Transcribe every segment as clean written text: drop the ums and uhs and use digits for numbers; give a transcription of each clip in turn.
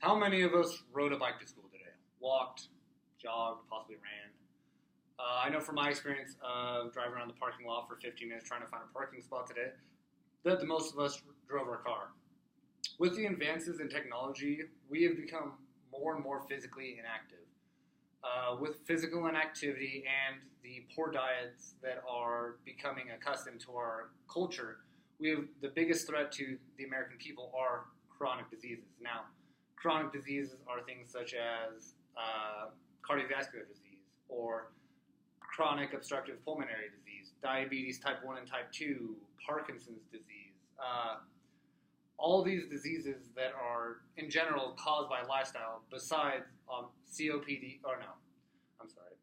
How many of us rode a bike to school today? Walked, jogged, possibly ran. I know from my experience of driving around the parking lot for 15 minutes trying to find a parking spot today, that the most of us drove our car. With the advances in technology, we have become more and more physically inactive. With physical inactivity and the poor diets that are becoming accustomed to our culture, we have the biggest threat to the American people are chronic diseases. Now, chronic diseases are things such as cardiovascular disease or chronic obstructive pulmonary disease, diabetes type 1 and type 2, Parkinson's disease. All these diseases that are, in general, caused by lifestyle, besides COPD, or no, I'm sorry,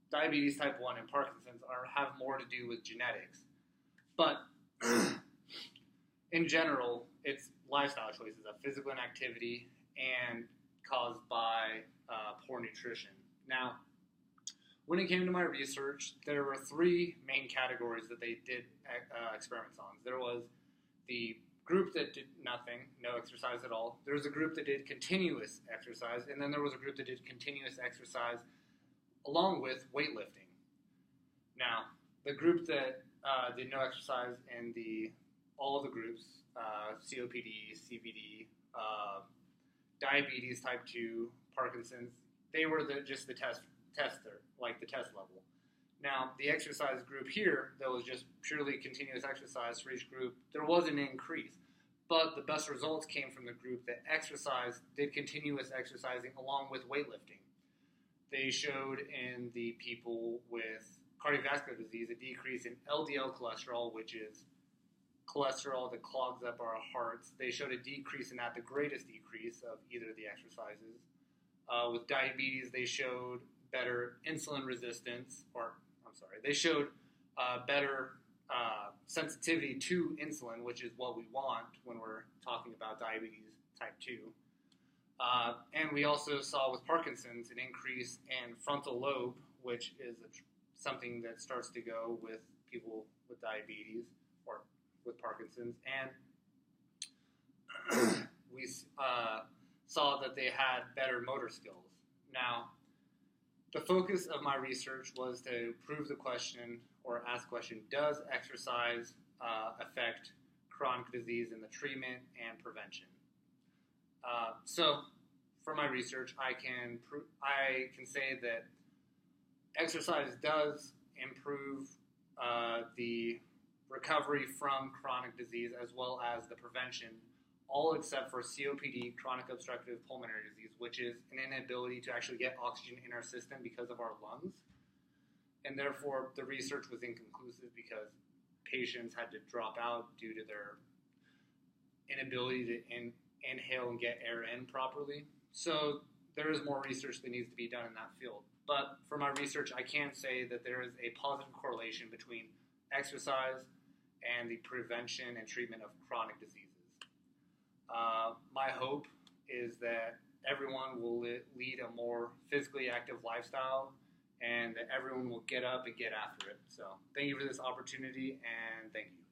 diabetes type 1 and Parkinson's have more to do with genetics. But in general, it's lifestyle choices of physical inactivity and caused by poor nutrition. Now, when it came to my research, there were three main categories that they did experiments on. There was the group that did nothing, no exercise at all. There was a group that did continuous exercise, and then there was a group that did continuous exercise along with weightlifting. Now, the group that did no exercise in all of the groups, COPD, CVD, diabetes type 2, Parkinson's, they were just the tester, like the test level. Now, the exercise group here, that was just purely continuous exercise for each group, there was an increase. But the best results came from the group that did continuous exercising along with weightlifting. They showed in the people with cardiovascular disease a decrease in LDL cholesterol, which is cholesterol that clogs up our hearts. They showed a decrease in that, the greatest decrease of either of the exercises. With diabetes, they showed better insulin resistance, they showed better sensitivity to insulin, which is what we want when we're talking about diabetes type 2. And we also saw with Parkinson's an increase in frontal lobe, which is something that starts to go with people with diabetes or with Parkinson's. And we saw that they had better motor skills. Now, the focus of my research was to prove the question or ask the question, does exercise affect chronic disease in the treatment and prevention? So, for my research, I can say that exercise does improve the recovery from chronic disease as well as the prevention, all except for COPD, chronic obstructive pulmonary disease, which is an inability to actually get oxygen in our system because of our lungs. And therefore, the research was inconclusive because patients had to drop out due to their inability to inhale and get air in properly. So there is more research that needs to be done in that field. But for my research, I can say that there is a positive correlation between exercise and the prevention and treatment of chronic diseases. My hope is that everyone will lead a more physically active lifestyle and that everyone will get up and get after it. So thank you for this opportunity, and thank you.